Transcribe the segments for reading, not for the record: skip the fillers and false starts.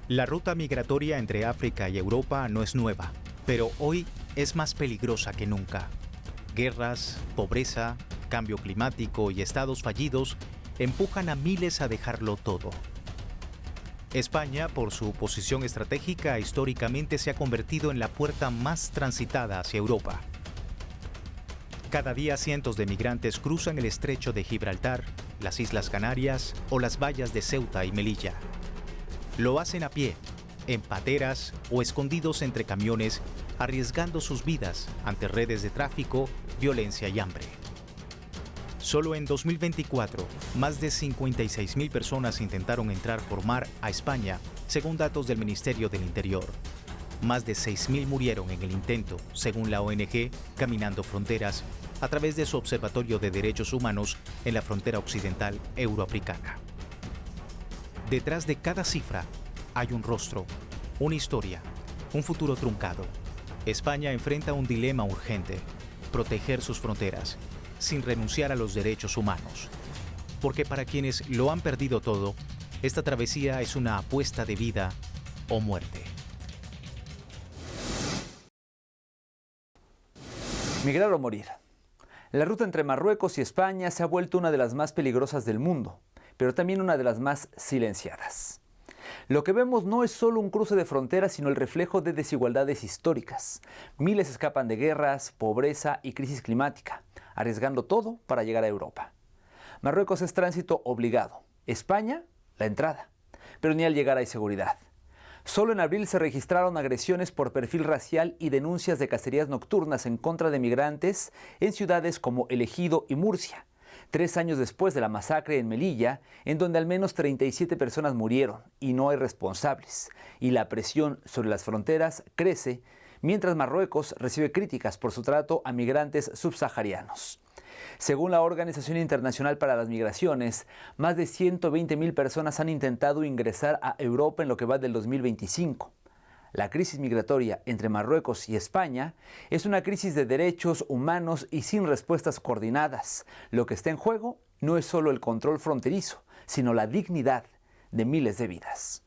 La ruta migratoria entre África y Europa no es nueva, pero hoy es más peligrosa que nunca. Guerras, pobreza, cambio climático y estados fallidos empujan a miles a dejarlo todo. España, por su posición estratégica, históricamente se ha convertido en la puerta más transitada hacia Europa. Cada día cientos de migrantes cruzan el estrecho de Gibraltar, las Islas Canarias o las vallas de Ceuta y Melilla. Lo hacen a pie, en pateras o escondidos entre camiones, arriesgando sus vidas ante redes de tráfico, violencia y hambre. Solo en 2024, más de 56.000 personas intentaron entrar por mar a España, según datos del Ministerio del Interior. Más de 6.000 murieron en el intento, según la ONG Caminando Fronteras, a través de su Observatorio de Derechos Humanos en la frontera occidental euroafricana. Detrás de cada cifra hay un rostro, una historia, un futuro truncado. España enfrenta un dilema urgente: proteger sus fronteras, sin renunciar a los derechos humanos. Porque para quienes lo han perdido todo, esta travesía es una apuesta de vida o muerte. Migrar o morir. La ruta entre Marruecos y España se ha vuelto una de las más peligrosas del mundo, pero también una de las más silenciadas. Lo que vemos no es solo un cruce de fronteras, sino el reflejo de desigualdades históricas. Miles escapan de guerras, pobreza y crisis climática, arriesgando todo para llegar a Europa. Marruecos es tránsito obligado, España, la entrada, pero ni al llegar hay seguridad. Solo en abril se registraron agresiones por perfil racial y denuncias de cacerías nocturnas en contra de migrantes en ciudades como El Ejido y Murcia, 3 años después de la masacre en Melilla, en donde al menos 37 personas murieron y no hay responsables, y la presión sobre las fronteras crece, mientras Marruecos recibe críticas por su trato a migrantes subsaharianos. Según la Organización Internacional para las Migraciones, más de 120.000 personas han intentado ingresar a Europa en lo que va del 2025. La crisis migratoria entre Marruecos y España es una crisis de derechos humanos y sin respuestas coordinadas. Lo que está en juego no es solo el control fronterizo, sino la dignidad de miles de vidas.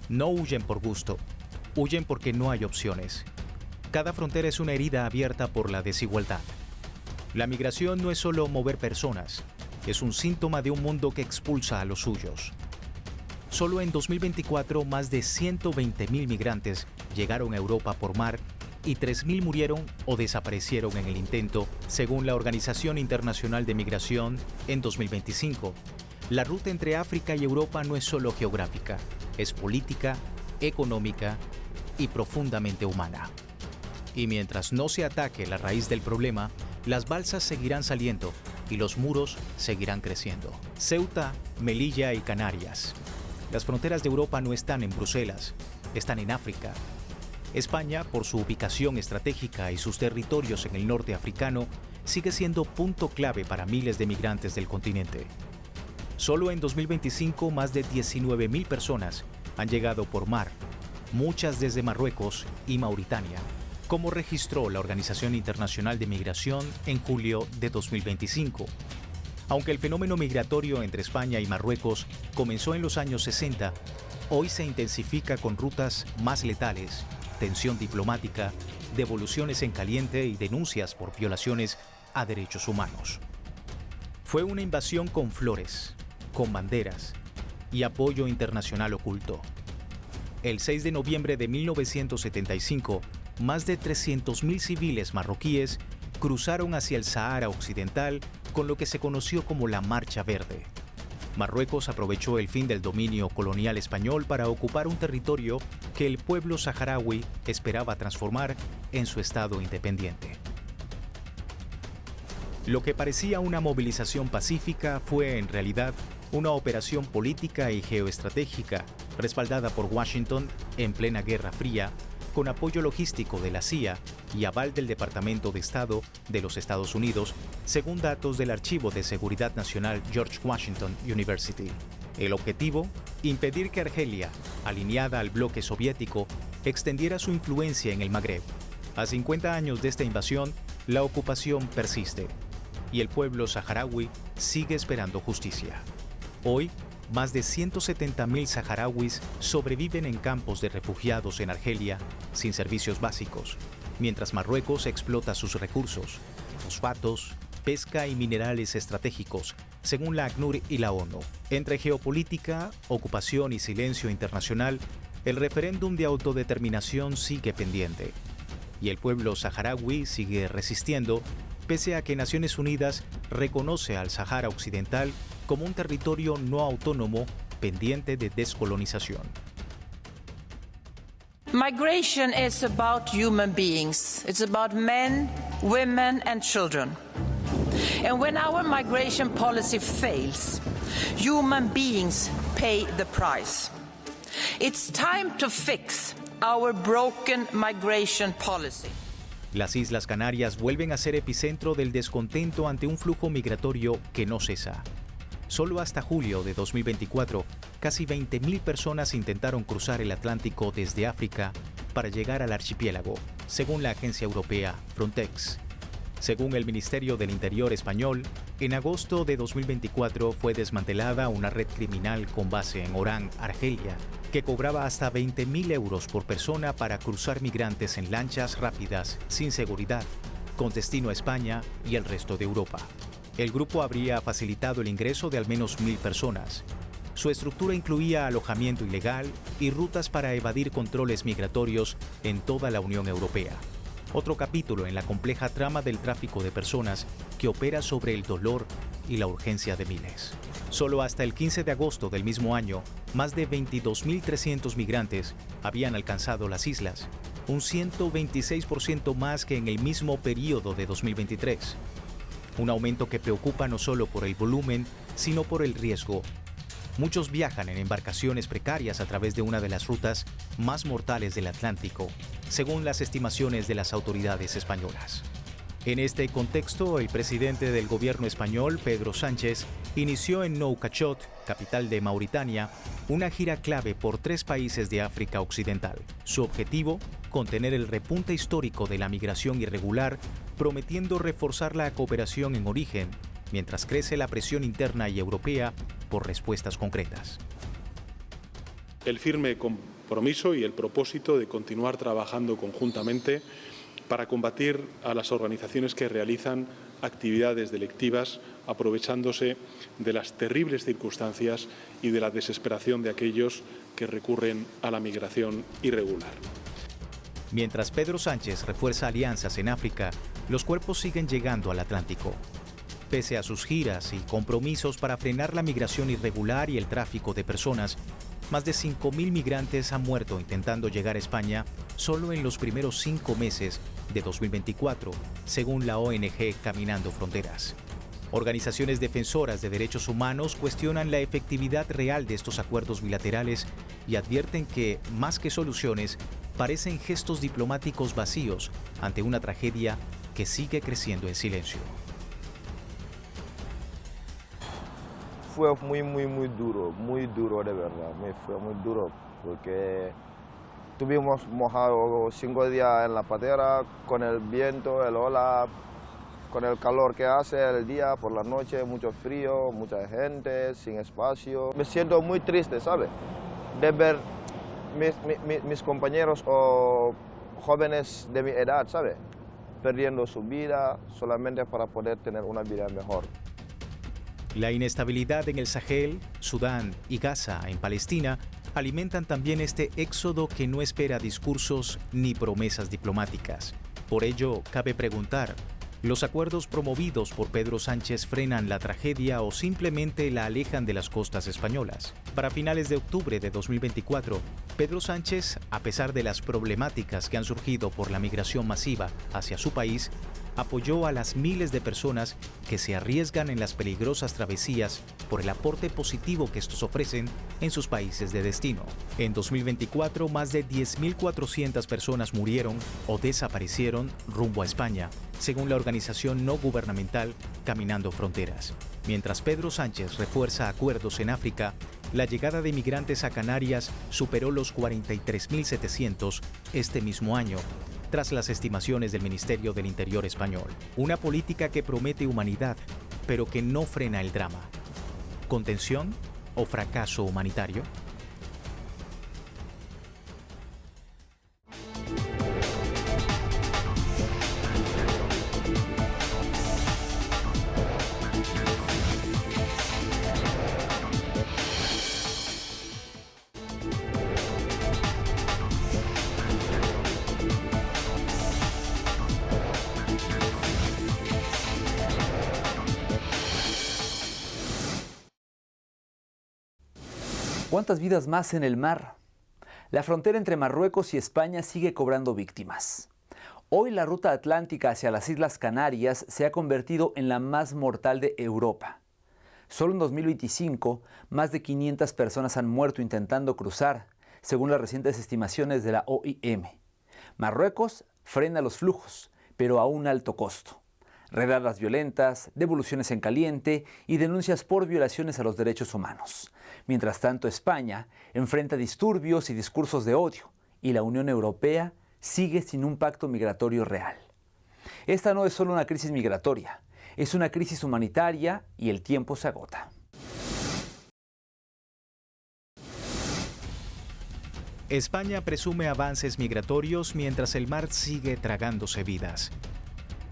No huyen por gusto, huyen porque no hay opciones. Cada frontera es una herida abierta por la desigualdad. La migración no es solo mover personas, es un síntoma de un mundo que expulsa a los suyos. Solo en 2024, más de 120.000 migrantes llegaron a Europa por mar y 3.000 murieron o desaparecieron en el intento, según la Organización Internacional de Migración. En 2025, la ruta entre África y Europa no es solo geográfica, es política, económica y profundamente humana. Y mientras no se ataque la raíz del problema, las balsas seguirán saliendo y los muros seguirán creciendo. Ceuta, Melilla y Canarias. Las fronteras de Europa no están en Bruselas, están en África. España, por su ubicación estratégica y sus territorios en el norte africano, sigue siendo punto clave para miles de migrantes del continente. Solo en 2025, más de 19.000 personas han llegado por mar, muchas desde Marruecos y Mauritania, como registró la Organización Internacional de Migración en julio de 2025. Aunque el fenómeno migratorio entre España y Marruecos comenzó en los años 60, hoy se intensifica con rutas más letales, tensión diplomática, devoluciones en caliente y denuncias por violaciones a derechos humanos. Fue una invasión con flores, con banderas y apoyo internacional oculto. El 6 de noviembre de 1975, más de 300.000 civiles marroquíes cruzaron hacia el Sahara Occidental con lo que se conoció como la Marcha Verde. Marruecos aprovechó el fin del dominio colonial español para ocupar un territorio que el pueblo saharaui esperaba transformar en su estado independiente. Lo que parecía una movilización pacífica fue en realidad una operación política y geoestratégica respaldada por Washington en plena Guerra Fría, con apoyo logístico de la CIA y aval del Departamento de Estado de los Estados Unidos, según datos del Archivo de Seguridad Nacional George Washington University. El objetivo: impedir que Argelia, alineada al bloque soviético, extendiera su influencia en el Magreb. A 50 años de esta invasión, la ocupación persiste y el pueblo saharaui sigue esperando justicia. Hoy, más de 170.000 saharauis sobreviven en campos de refugiados en Argelia sin servicios básicos, mientras Marruecos explota sus recursos, fosfatos, pesca y minerales estratégicos, según la ACNUR y la ONU. Entre geopolítica, ocupación y silencio internacional, el referéndum de autodeterminación sigue pendiente. Y el pueblo saharaui sigue resistiendo, pese a que Naciones Unidas reconoce al Sahara Occidental como un territorio no autónomo pendiente de descolonización. Migration is about human beings. It's about men, women and children. And when our migration policy fails, human beings pay the price. It's time to fix our broken migration policy. Las Islas Canarias vuelven a ser epicentro del descontento ante un flujo migratorio que no cesa. Solo hasta julio de 2024, casi 20.000 personas intentaron cruzar el Atlántico desde África para llegar al archipiélago, según la agencia europea Frontex. Según el Ministerio del Interior español, en agosto de 2024 fue desmantelada una red criminal con base en Orán, Argelia, que cobraba hasta 20.000 euros por persona para cruzar migrantes en lanchas rápidas, sin seguridad, con destino a España y el resto de Europa. El grupo habría facilitado el ingreso de al menos 1.000 personas. Su estructura incluía alojamiento ilegal y rutas para evadir controles migratorios en toda la Unión Europea. Otro capítulo en la compleja trama del tráfico de personas que opera sobre el dolor y la urgencia de miles. Solo hasta el 15 de agosto del mismo año, más de 22.300 migrantes habían alcanzado las islas, un 126% más que en el mismo periodo de 2023. Un aumento que preocupa no solo por el volumen, sino por el riesgo. Muchos viajan en embarcaciones precarias a través de una de las rutas más mortales del Atlántico, según las estimaciones de las autoridades españolas. En este contexto, el presidente del gobierno español, Pedro Sánchez, inició en Nouakchott, capital de Mauritania, una gira clave por 3 países de África Occidental. Su objetivo, contener el repunte histórico de la migración irregular, prometiendo reforzar la cooperación en origen, mientras crece la presión interna y europea por respuestas concretas. El firme compromiso y el propósito de continuar trabajando conjuntamente para combatir a las organizaciones que realizan actividades delictivas aprovechándose de las terribles circunstancias y de la desesperación de aquellos que recurren a la migración irregular. Mientras Pedro Sánchez refuerza alianzas en África, los cuerpos siguen llegando al Atlántico. Pese a sus giras y compromisos para frenar la migración irregular y el tráfico de personas, más de 5.000 migrantes han muerto intentando llegar a España solo en los primeros 5 meses de 2024, según la ONG Caminando Fronteras. Organizaciones defensoras de derechos humanos cuestionan la efectividad real de estos acuerdos bilaterales y advierten que, más que soluciones, parecen gestos diplomáticos vacíos ante una tragedia que sigue creciendo en silencio. Fue muy duro de verdad, fue muy duro porque estuvimos mojados 5 días en la patera con el viento, el ola, con el calor que hace el día, por la noche, mucho frío, mucha gente, sin espacio. Me siento muy triste, ¿sabes? De ver mis compañeros o jóvenes de mi edad, ¿sabes? Perdiendo su vida solamente para poder tener una vida mejor. La inestabilidad en el Sahel, Sudán y Gaza, en Palestina, alimentan también este éxodo que no espera discursos ni promesas diplomáticas. Por ello, cabe preguntar, ¿los acuerdos promovidos por Pedro Sánchez frenan la tragedia o simplemente la alejan de las costas españolas? Para finales de octubre de 2024, Pedro Sánchez, a pesar de las problemáticas que han surgido por la migración masiva hacia su país, apoyó a las miles de personas que se arriesgan en las peligrosas travesías por el aporte positivo que estos ofrecen en sus países de destino. En 2024, más de 10.400 personas murieron o desaparecieron rumbo a España, según la organización no gubernamental Caminando Fronteras. Mientras Pedro Sánchez refuerza acuerdos en África, la llegada de migrantes a Canarias superó los 43.700 este mismo año, tras las estimaciones del Ministerio del Interior español. Una política que promete humanidad, pero que no frena el drama. ¿Contención o fracaso humanitario? ¿Cuántas vidas más en el mar? La frontera entre Marruecos y España sigue cobrando víctimas. Hoy la ruta atlántica hacia las Islas Canarias se ha convertido en la más mortal de Europa. Solo en 2025, más de 500 personas han muerto intentando cruzar, según las recientes estimaciones de la OIM. Marruecos frena los flujos, pero a un alto costo. Redadas violentas, devoluciones en caliente y denuncias por violaciones a los derechos humanos. Mientras tanto, España enfrenta disturbios y discursos de odio, y la Unión Europea sigue sin un pacto migratorio real. Esta no es solo una crisis migratoria, es una crisis humanitaria y el tiempo se agota. España presume avances migratorios mientras el mar sigue tragándose vidas.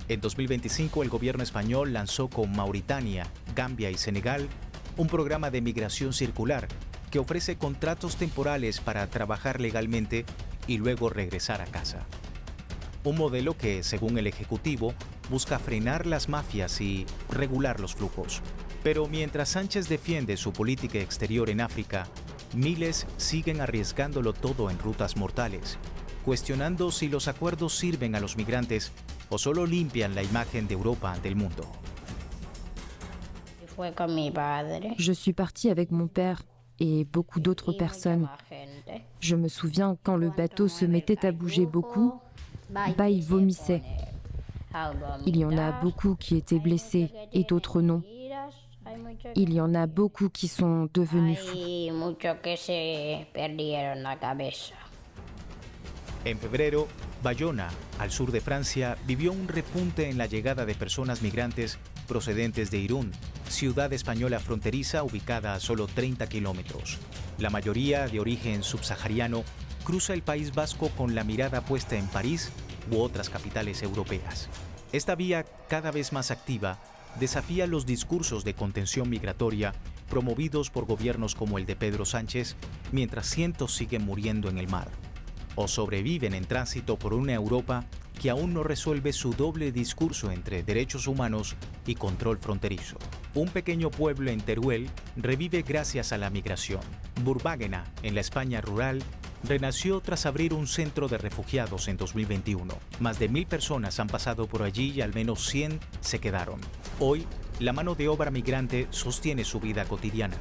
En 2025, el gobierno español lanzó con Mauritania, Gambia y Senegal un programa de migración circular que ofrece contratos temporales para trabajar legalmente y luego regresar a casa. Un modelo que, según el Ejecutivo, busca frenar las mafias y regular los flujos. Pero mientras Sánchez defiende su política exterior en África, miles siguen arriesgándolo todo en rutas mortales, cuestionando si los acuerdos sirven a los migrantes o solo limpian la imagen de Europa ante el mundo. Fue con mi padre. Je suis partie avec mon père et beaucoup d'autres personnes. Je me souviens quand le bateau se mettait à bouger beaucoup, il vomissait. Il y en a beaucoup qui étaient blessés et d'autres non. Il y en a beaucoup qui sont devenus fous. En febrero, Bayona, al sur de Francia, vivió un repunte en la llegada de personas migrantes procedentes de Irún, ciudad española fronteriza ubicada a solo 30 kilómetros. La mayoría, de origen subsahariano, cruza el País Vasco con la mirada puesta en París u otras capitales europeas. Esta vía, cada vez más activa, desafía los discursos de contención migratoria promovidos por gobiernos como el de Pedro Sánchez, mientras cientos siguen muriendo en el mar o sobreviven en tránsito por una Europa que aún no resuelve su doble discurso entre derechos humanos y control fronterizo. Un pequeño pueblo en Teruel revive gracias a la migración. Burbáguena, en la España rural, renació tras abrir un centro de refugiados en 2021. Más de 1.000 personas han pasado por allí y al menos 100 se quedaron. Hoy, la mano de obra migrante sostiene su vida cotidiana.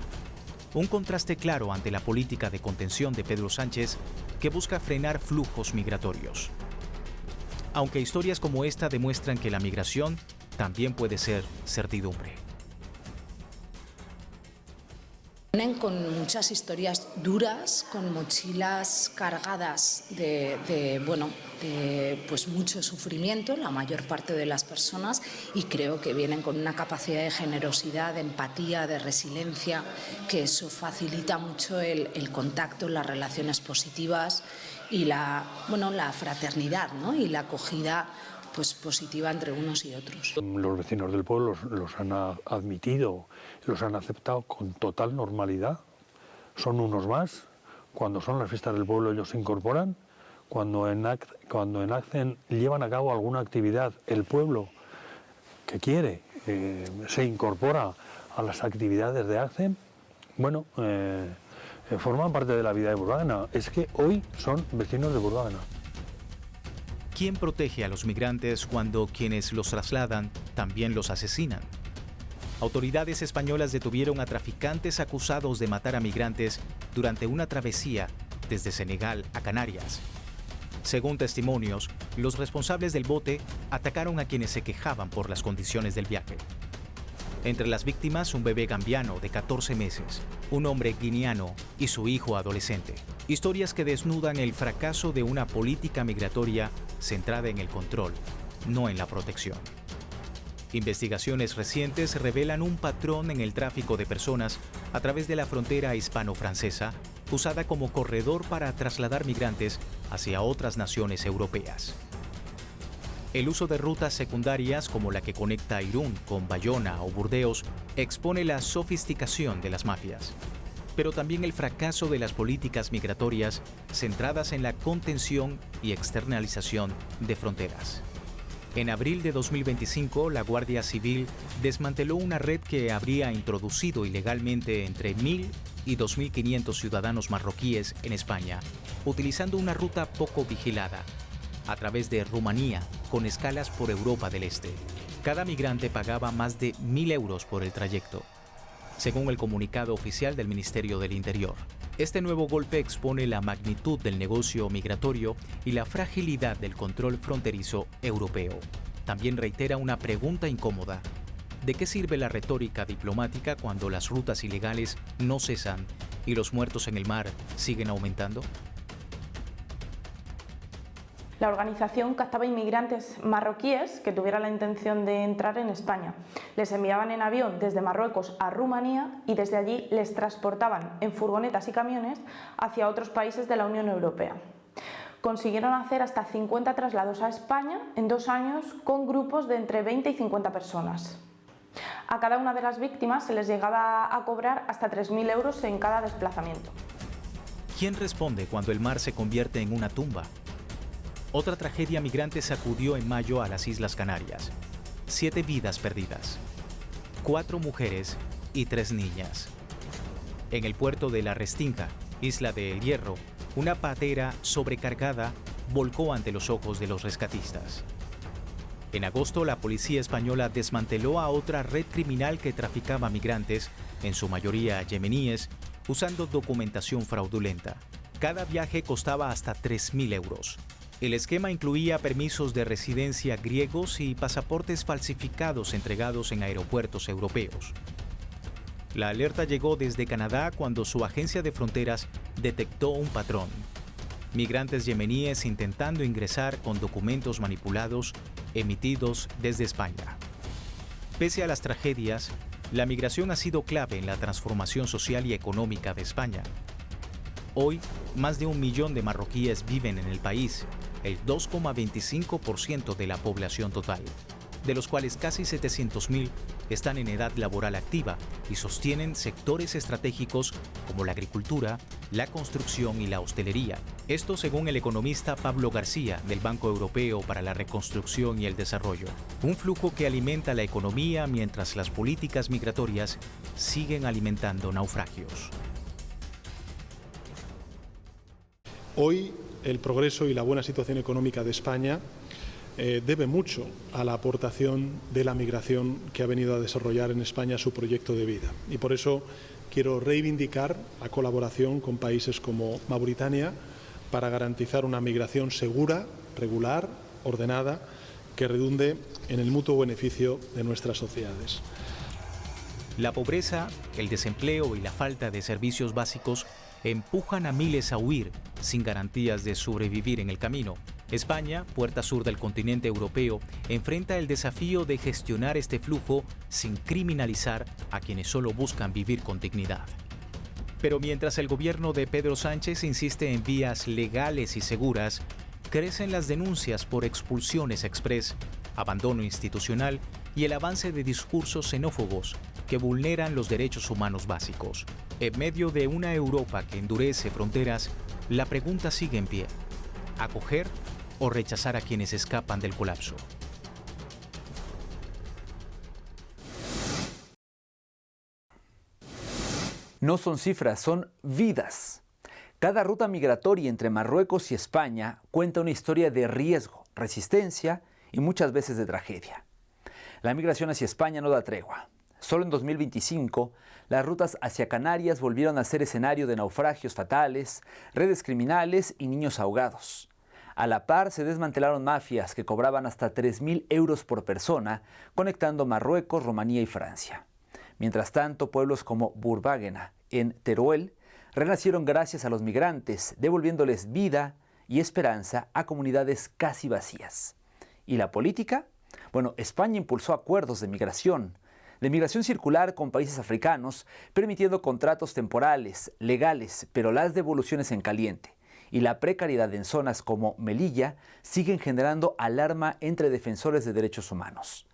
Un contraste claro ante la política de contención de Pedro Sánchez, que busca frenar flujos migratorios. Aunque historias como esta demuestran que la migración también puede ser certidumbre. Vienen con muchas historias duras, con mochilas cargadas de mucho sufrimiento, la mayor parte de las personas, y creo que vienen con una capacidad de generosidad, de empatía, de resiliencia, que eso facilita mucho el contacto, las relaciones positivas y la fraternidad, ¿no? Y la acogida positiva entre unos y otros. Los vecinos del pueblo los han admitido, los han aceptado con total normalidad. Son unos más. Cuando son las fiestas del pueblo ellos se incorporan. Cuando en ACCEN llevan a cabo alguna actividad, el pueblo que quiere se incorpora a las actividades de ACCEN. Forman parte de la vida de Burbáguena. Es que hoy son vecinos de Burbáguena. ¿Quién protege a los migrantes cuando quienes los trasladan también los asesinan? Autoridades españolas detuvieron a traficantes acusados de matar a migrantes durante una travesía desde Senegal a Canarias. Según testimonios, los responsables del bote atacaron a quienes se quejaban por las condiciones del viaje. Entre las víctimas, un bebé gambiano de 14 meses, un hombre guineano y su hijo adolescente. Historias que desnudan el fracaso de una política migratoria centrada en el control, no en la protección. Investigaciones recientes revelan un patrón en el tráfico de personas a través de la frontera hispano-francesa, usada como corredor para trasladar migrantes hacia otras naciones europeas. El uso de rutas secundarias como la que conecta Irún con Bayona o Burdeos expone la sofisticación de las mafias, pero también el fracaso de las políticas migratorias centradas en la contención y externalización de fronteras. En abril de 2025, la Guardia Civil desmanteló una red que habría introducido ilegalmente entre 1.000 y 2.500 ciudadanos marroquíes en España, utilizando una ruta poco vigilada, a través de Rumanía, con escalas por Europa del Este. Cada migrante pagaba más de 1.000 euros por el trayecto, según el comunicado oficial del Ministerio del Interior. Este nuevo golpe expone la magnitud del negocio migratorio y la fragilidad del control fronterizo europeo. También reitera una pregunta incómoda. ¿De qué sirve la retórica diplomática cuando las rutas ilegales no cesan y los muertos en el mar siguen aumentando? La organización captaba inmigrantes marroquíes que tuvieran la intención de entrar en España. Les enviaban en avión desde Marruecos a Rumanía y desde allí les transportaban en furgonetas y camiones hacia otros países de la Unión Europea. Consiguieron hacer hasta 50 traslados a España en 2 años con grupos de entre 20 y 50 personas. A cada una de las víctimas se les llegaba a cobrar hasta 3.000 euros en cada desplazamiento. ¿Quién responde cuando el mar se convierte en una tumba? Otra tragedia migrante sacudió en mayo a las Islas Canarias. 7 vidas perdidas, 4 mujeres y 3 niñas. En el puerto de La Restinga, isla de El Hierro, una patera sobrecargada volcó ante los ojos de los rescatistas. En agosto, la policía española desmanteló a otra red criminal que traficaba migrantes, en su mayoría yemeníes, usando documentación fraudulenta. Cada viaje costaba hasta 3.000 euros. El esquema incluía permisos de residencia griegos y pasaportes falsificados entregados en aeropuertos europeos. La alerta llegó desde Canadá cuando su agencia de fronteras detectó un patrón. Migrantes yemeníes intentando ingresar con documentos manipulados emitidos desde España. Pese a las tragedias, la migración ha sido clave en la transformación social y económica de España. Hoy, más de 1 millón de marroquíes viven en el país, el 2,25% de la población total, de los cuales casi 700.000 están en edad laboral activa y sostienen sectores estratégicos como la agricultura, la construcción y la hostelería. Esto según el economista Pablo García del Banco Europeo para la Reconstrucción y el Desarrollo. Un flujo que alimenta la economía mientras las políticas migratorias siguen alimentando naufragios. Hoy, el progreso y la buena situación económica de España debe mucho a la aportación de la migración que ha venido a desarrollar en España su proyecto de vida. Y por eso quiero reivindicar la colaboración con países como Mauritania para garantizar una migración segura, regular, ordenada, que redunde en el mutuo beneficio de nuestras sociedades. La pobreza, el desempleo y la falta de servicios básicos empujan a miles a huir sin garantías de sobrevivir en el camino. España, puerta sur del continente europeo, enfrenta el desafío de gestionar este flujo sin criminalizar a quienes solo buscan vivir con dignidad. Pero mientras el gobierno de Pedro Sánchez insiste en vías legales y seguras, crecen las denuncias por expulsiones express, abandono institucional y el avance de discursos xenófobos que vulneran los derechos humanos básicos. En medio de una Europa que endurece fronteras, la pregunta sigue en pie: ¿acoger o rechazar a quienes escapan del colapso? No son cifras, son vidas. Cada ruta migratoria entre Marruecos y España cuenta una historia de riesgo, resistencia y muchas veces de tragedia. La migración hacia España no da tregua. Solo en 2025, las rutas hacia Canarias volvieron a ser escenario de naufragios fatales, redes criminales y niños ahogados. A la par, se desmantelaron mafias que cobraban hasta 3.000 euros por persona, conectando Marruecos, Rumanía y Francia. Mientras tanto, pueblos como Burbaguena, en Teruel, renacieron gracias a los migrantes, devolviéndoles vida y esperanza a comunidades casi vacías. ¿Y la política? Bueno, España impulsó acuerdos de migración circular con países africanos, permitiendo contratos temporales, legales, pero las devoluciones en caliente y la precariedad en zonas como Melilla siguen generando alarma entre defensores de derechos humanos.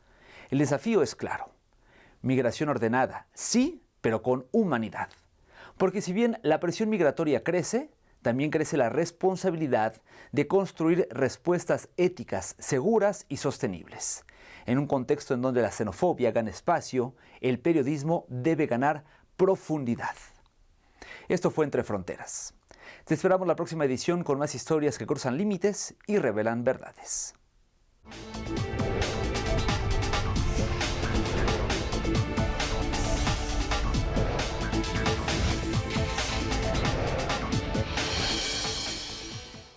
El desafío es claro. Migración ordenada, sí, pero con humanidad. Porque si bien la presión migratoria crece, también crece la responsabilidad de construir respuestas éticas, seguras y sostenibles. En un contexto en donde la xenofobia gana espacio, el periodismo debe ganar profundidad. Esto fue Entre Fronteras. Te esperamos la próxima edición con más historias que cruzan límites y revelan verdades.